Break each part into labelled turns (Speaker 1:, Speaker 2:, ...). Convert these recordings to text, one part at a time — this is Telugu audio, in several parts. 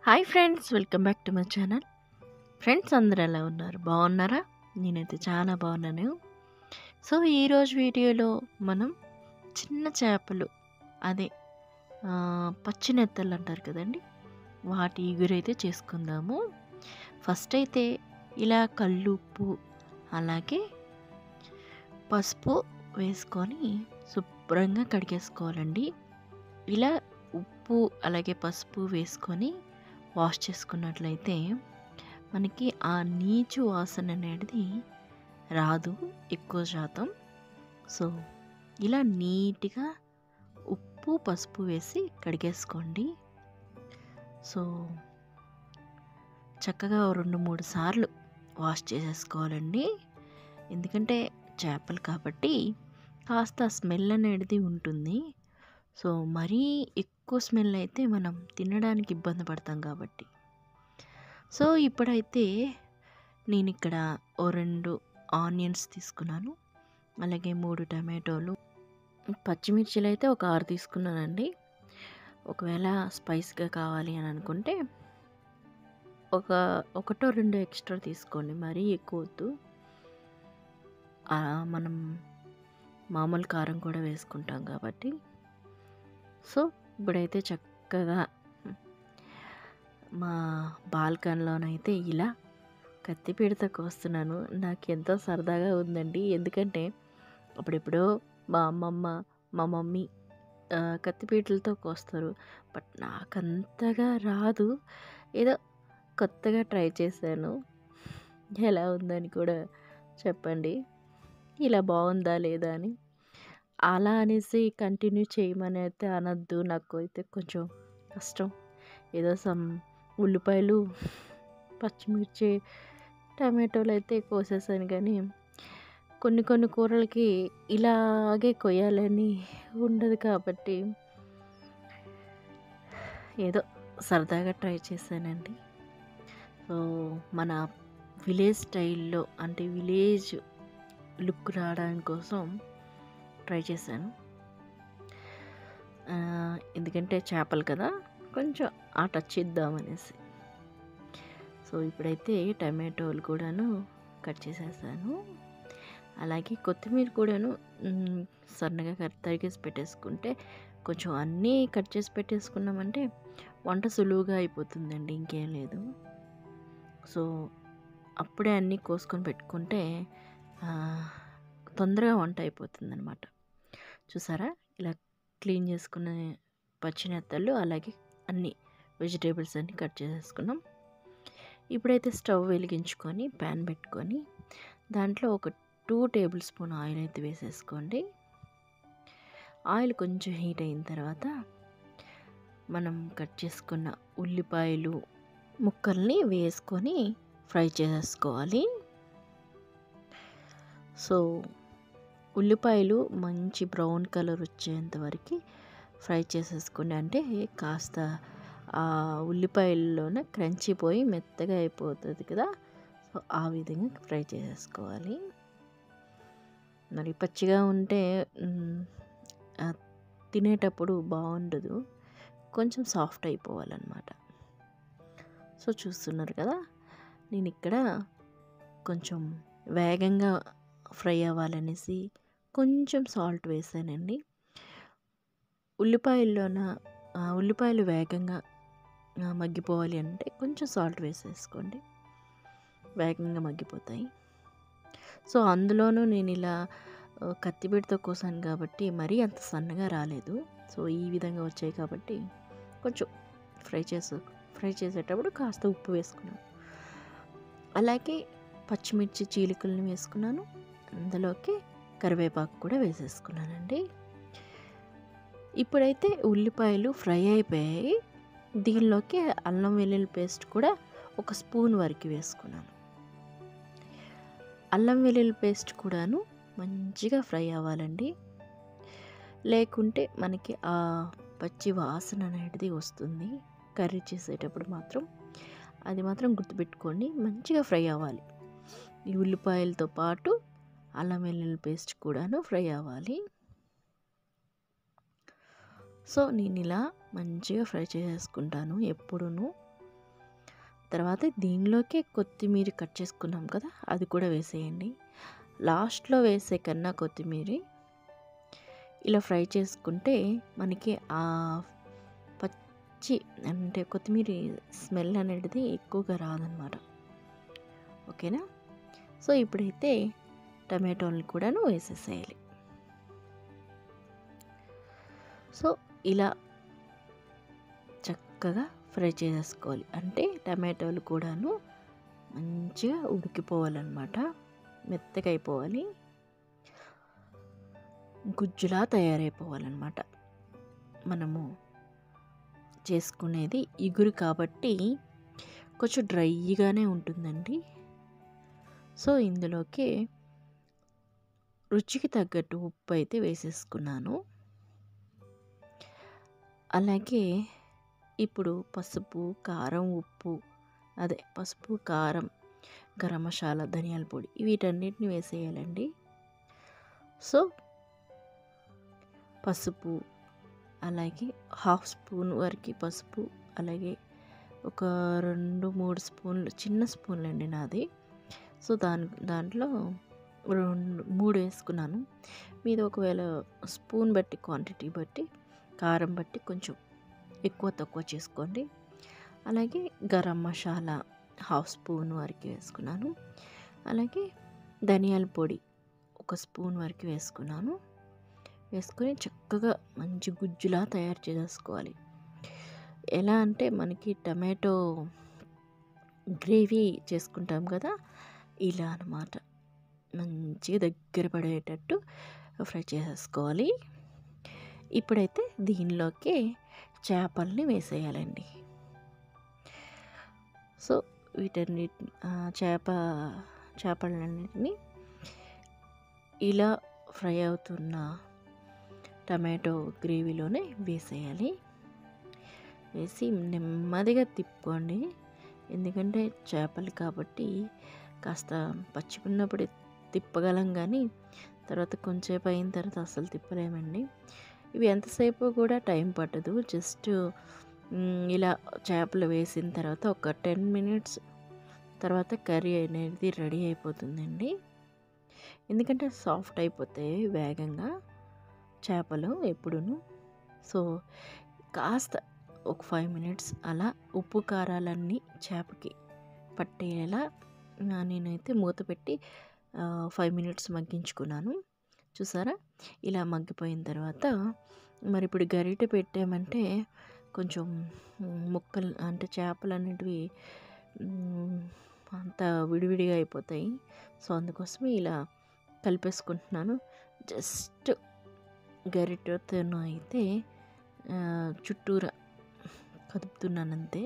Speaker 1: Hi friends, welcome back to my channel. Friends అందరూ ఎలా ఉన్నారు? బాగున్నారా? నేనైతే చాలా బాగున్నాను. సో ఈరోజు వీడియోలో మనం చిన్న చేపలు, అదే పచ్చి నెత్తళ్ళు అంటారు కదండి, వాటి ఇగురైతే చేసుకుందాము. ఫస్ట్ అయితే ఇలా కల్లుప్పు అలాగే పసుపు వేసుకొని శుభ్రంగా కడిగేసుకోవాలండి. ఇలా ఉప్పు అలాగే పసుపు వేసుకొని వాష్ చేసుకున్నట్లయితే మనకి ఆ నీచు వాసన అనేది రాదు ఎక్కువ శాతం. సో ఇలా నీట్గా ఉప్పు పసుపు వేసి కడిగేసుకోండి. సో చక్కగా 2-3 సార్లు వాష్ చేసేసుకోవాలండి. ఎందుకంటే చేపలు కాబట్టి కాస్త స్మెల్ అనేది ఉంటుంది. సో మరీ ఎక్కువ స్మెల్ అయితే మనం తినడానికి ఇబ్బంది పడతాం కాబట్టి. సో ఇప్పుడైతే నేను ఇక్కడ 2 ఆనియన్స్ తీసుకున్నాను, అలాగే 3 టమాటోలు, పచ్చిమిర్చిలు అయితే ఒక 6 తీసుకున్నానండి. ఒకవేళ స్పైస్గా కావాలి అని అనుకుంటే ఒకటో రెండో ఎక్స్ట్రా తీసుకోండి, మరీ ఎక్కువ వద్దు. మనం మామూలు కారం కూడా వేసుకుంటాం కాబట్టి. సో ఇప్పుడైతే చక్కగా మా బాల్కనీలోనైతే ఇలా కత్తిపీటతో కోస్తున్నాను. నాకు ఎంతో సరదాగా ఉందండి. ఎందుకంటే అప్పుడెప్పుడో మా అమ్మమ్మ మా మమ్మీ కత్తిపీటలతో కోస్తారు. బట్ నాకంతగా రాదు. ఏదో కొత్తగా ట్రై చేశాను. ఎలా ఉందని కూడా చెప్పండి, ఇలా బాగుందా లేదా అని. అలా అనేసి కంటిన్యూ చేయమని అయితే అనద్దు, నాకు అయితే కొంచెం కష్టం. ఏదో ఉల్లిపాయలు పచ్చిమిర్చి టమాటోలు అయితే కోసేసాను, కానీ కొన్ని కూరలకి ఇలాగే కొయ్యాలని ఉండదు కాబట్టి ఏదో సరదాగా ట్రై చేశానండి. సో మన విలేజ్ స్టైల్లో, అంటే విలేజ్ లుక్ రావడానికి కోసం ట్రై చేశాను. ఎందుకంటే చేపలు కదా, కొంచెం ఆ టచ్ ఇద్దామనేసి. సో ఇప్పుడైతే టమాటోలు కూడాను కట్ చేసేసాను, అలాగే కొత్తిమీర కూడాను సన్నగా తరిగేసి పెట్టేసుకుంటే, కొంచెం అన్నీ కట్ చేసి పెట్టేసుకున్నామంటే వంట సులువుగా అయిపోతుందండి, ఇంకేం లేదు. సో అప్పుడే అన్నీ కోసుకొని పెట్టుకుంటే తొందరగా వంట అయిపోతుంది అనమాట. చూసారా, ఇలా క్లీన్ చేసుకున్న పచ్చి నెత్తళ్ళు అలాగే అన్ని వెజిటేబుల్స్ అన్నీ కట్ చేసేసుకున్నాం. ఇప్పుడైతే స్టవ్ వెలిగించుకొని ప్యాన్ పెట్టుకొని దాంట్లో ఒక 2 టేబుల్ స్పూన్ ఆయిల్ అయితే వేసేసుకోండి. ఆయిల్ కొంచెం హీట్ అయిన తర్వాత మనం కట్ చేసుకున్న ఉల్లిపాయలు ముక్కల్ని వేసుకొని ఫ్రై చేసేసుకోవాలి. సో ఉల్లిపాయలు మంచి బ్రౌన్ కలర్ వచ్చేంత వరకు ఫ్రై చేసేసుకోండి. అంటే కాస్త ఆ ఉల్లిపాయల్లోనే క్రంచీ పోయి మెత్తగా అయిపోతుంది కదా. సో ఆ విధంగా ఫ్రై చేసేసుకోవాలి. మరి పచ్చిగా ఉంటే తినేటప్పుడు బాగుండదు, కొంచెం సాఫ్ట్ అయిపోవాలన్నమాట. సో చూస్తున్నారు కదా, నేను ఇక్కడ కొంచెం వేగంగా ఫ్రై అవ్వాలనేసి కొంచెం సాల్ట్ వేసానండి. ఉల్లిపాయలు వేగంగా మగ్గిపోవాలి అంటే కొంచెం సాల్ట్ వేసేసుకోండి, వేగంగా మగ్గిపోతాయి. సో అందులోనూ నేను ఇలా కత్తిపీటతో కోసాను కాబట్టి మరీ అంత సన్నగా రాలేదు. సో ఈ విధంగా వచ్చాయి కాబట్టి కొంచెం ఫ్రై చేసేటప్పుడు కాస్త ఉప్పు వేసుకున్నాను, అలాగే పచ్చిమిర్చి చీలికలను వేసుకున్నాను, అందులోకి కరివేపాకు కూడా వేసేసుకున్నానండి. ఇప్పుడైతే ఉల్లిపాయలు ఫ్రై అయిపోయాయి. దీనిలోకి అల్లం వెల్లుల్లి పేస్ట్ కూడా 1 స్పూన్ వరకు వేసుకున్నాను. అల్లం వెల్లుల్లి పేస్ట్ కూడాను మంచిగా ఫ్రై అవ్వాలండి, లేకుంటే మనకి ఆ పచ్చి వాసన అనేది వస్తుంది. కర్రీ చేసేటప్పుడు మాత్రం అది మాత్రం గుర్తుపెట్టుకోండి, మంచిగా ఫ్రై అవ్వాలి. ఈ ఉల్లిపాయలతో పాటు అల్లం వెల్లుల్లి పేస్ట్ కూడాను ఫ్రై అవ్వాలి. సో నేను ఇలా మంచిగా ఫ్రై చేసేసుకుంటాను ఎప్పుడూ. తర్వాత దీనిలోకే కొత్తిమీర కట్ చేసుకున్నాం కదా, అది కూడా వేసేయండి. లాస్ట్లో వేసే కన్నా కొత్తిమీర ఇలా ఫ్రై చేసుకుంటే మనకి ఆ పచ్చి అంటే కొత్తిమీర స్మెల్ అనేది ఎక్కువగా రాదనమాట. ఓకేనా? సో ఇప్పుడైతే టమాటోలను కూడాను వేసేసేయాలి. సో ఇలా చక్కగా ఫ్రై చేసేసుకోవాలి. అంటే టమాటోలు కూడాను మంచిగా ఉడికిపోవాలన్నమాట, మెత్తగా అయిపోవాలి, గుజ్జులా తయారైపోవాలన్నమాట. మనము చేసుకునేది ఇగురు కాబట్టి కొంచెం డ్రైగానే ఉంటుందండి. సో ఇందులోకి రుచికి తగ్గట్టు ఉప్పు అయితే వేసేసుకున్నాను. అలాగే ఇప్పుడు పసుపు, కారం, ఉప్పు, అదే పసుపు, కారం, గరం మసాలా, ధనియాల పొడి వీటన్నిటిని వేసేయాలండి. సో పసుపు, అలాగే 1/2 స్పూన్ వరకు పసుపు, అలాగే ఒక 2-3 స్పూన్లు, చిన్న స్పూన్లు అండి నాది. సో దాంట్లో 2-3 వేసుకున్నాను. మీది ఒకవేళ స్పూన్ బట్టి, క్వాంటిటీ బట్టి, కారం బట్టి కొంచెం ఎక్కువ తక్కువ చేసుకోండి. అలాగే గరం మసాలా 1/2 స్పూన్ వరకు వేసుకున్నాను. అలాగే ధనియాల పొడి 1 స్పూన్ వరకు వేసుకున్నాను. వేసుకొని చక్కగా మంచి గుజ్జులా తయారు చేసుకోవాలి. ఎలా అంటే మనకి టమాటో గ్రేవీ చేసుకుంటాం కదా, ఇలా అన్నమాట. మంచిగా దగ్గర పడేటట్టు ఫ్రై చేసేసుకోవాలి. ఇప్పుడైతే దీనిలోకి చేపల్ని వేసేయాలండి. సో వీటన్నిటి చేపలన్నిటిని ఇలా ఫ్రై అవుతున్న టమాటో గ్రేవీలోనే వేసేయాలి. వేసి నెమ్మదిగా తిప్పుకోండి. ఎందుకంటే చేపలు కాబట్టి కాస్త పచ్చిగున్నప్పుడు తిప్పగలం, కానీ తర్వాత కొంచెంసేపు అయిన తర్వాత అస్సలు తిప్పలేమండి. ఇవి ఎంతసేపు కూడా టైం పట్టదు. జస్ట్ ఇలా చేపలు వేసిన తర్వాత ఒక 10 మినిట్స్ తర్వాత కర్రీ అనేది రెడీ అయిపోతుందండి. ఎందుకంటే సాఫ్ట్ అయిపోతాయి వేగంగా చేపలు ఎప్పుడును. సో కాస్త ఒక 5 మినిట్స్ అలా ఉప్పు కారాలన్నీ చేపకి పట్టేలా నేనైతే మూత పెట్టి 5 మినిట్స్ మగ్గించుకున్నాను. చూసారా, ఇలా మగ్గిపోయిన తర్వాత మరి ఇప్పుడు గరిటె పెట్టామంటే కొంచెం ముక్కలు అంటే చేపలు అనేటివి అంత విడివిడిగా అయిపోతాయి. సో అందుకోసమే ఇలా కలిపేసుకుంటున్నాను. జస్ట్ గరిటెతో అయితే చుట్టూరా కదుపుతున్నాను అంతే.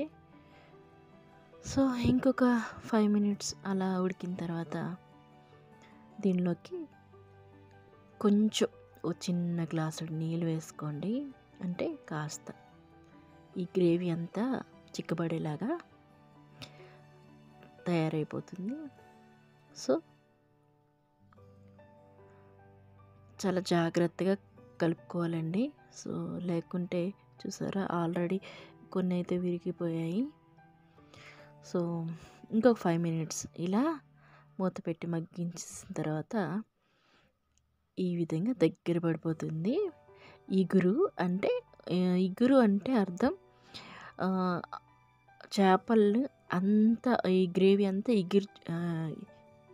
Speaker 1: సో ఇంకొక 5 మినిట్స్ అలా ఉడికిన తర్వాత దీనిలోకి కొంచెం ఓ చిన్న గ్లాసుడు నీళ్ళు వేసుకోండి. అంటే కాస్త ఈ గ్రేవీ అంతా చిక్కబడేలాగా తయారైపోతుంది. సో చాలా జాగ్రత్తగా కలుపుకోవాలండి. సో లేకుంటే చూసారా, ఆల్రెడీ కొన్ని అయితే విరిగిపోయాయి. సో ఇంకొక 5 మినిట్స్ ఇలా మూత పెట్టి మగ్గించిన తర్వాత ఈ విధంగా దగ్గర పడిపోతుంది. ఇగురు అంటే అర్థం చేపలు అంతా ఈ గ్రేవీ అంతా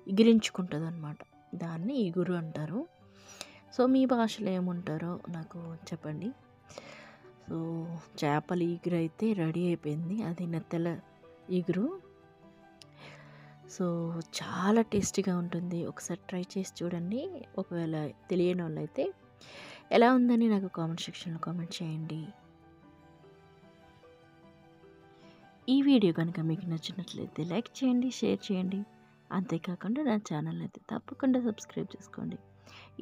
Speaker 1: ఇగిరించుకుంటుంది అనమాట. దాన్ని ఇగురు అంటారు. సో మీ భాషలో ఏమంటారో నాకు చెప్పండి. సో చేపల ఇగురు అయితే రెడీ అయిపోయింది. అది నెత్తల ఇగురు. సో చాలా టేస్టీగా ఉంటుంది. ఒకసారి ట్రై చేసి చూడండి. ఒకవేళ తెలియని వాళ్ళైతే ఎలా ఉందని నాకు కామెంట్ సెక్షన్లో కామెంట్ చేయండి. ఈ వీడియో కనుక మీకు నచ్చినట్లయితే లైక్ చేయండి, షేర్ చేయండి. అంతేకాకుండా నా ఛానల్ అయితే తప్పకుండా సబ్స్క్రైబ్ చేసుకోండి.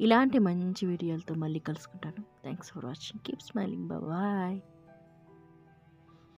Speaker 1: ఇలాంటి మంచి వీడియోలతో మళ్ళీ కలుసుకుంటాను. Thanks for watching. Keep smiling. Bye.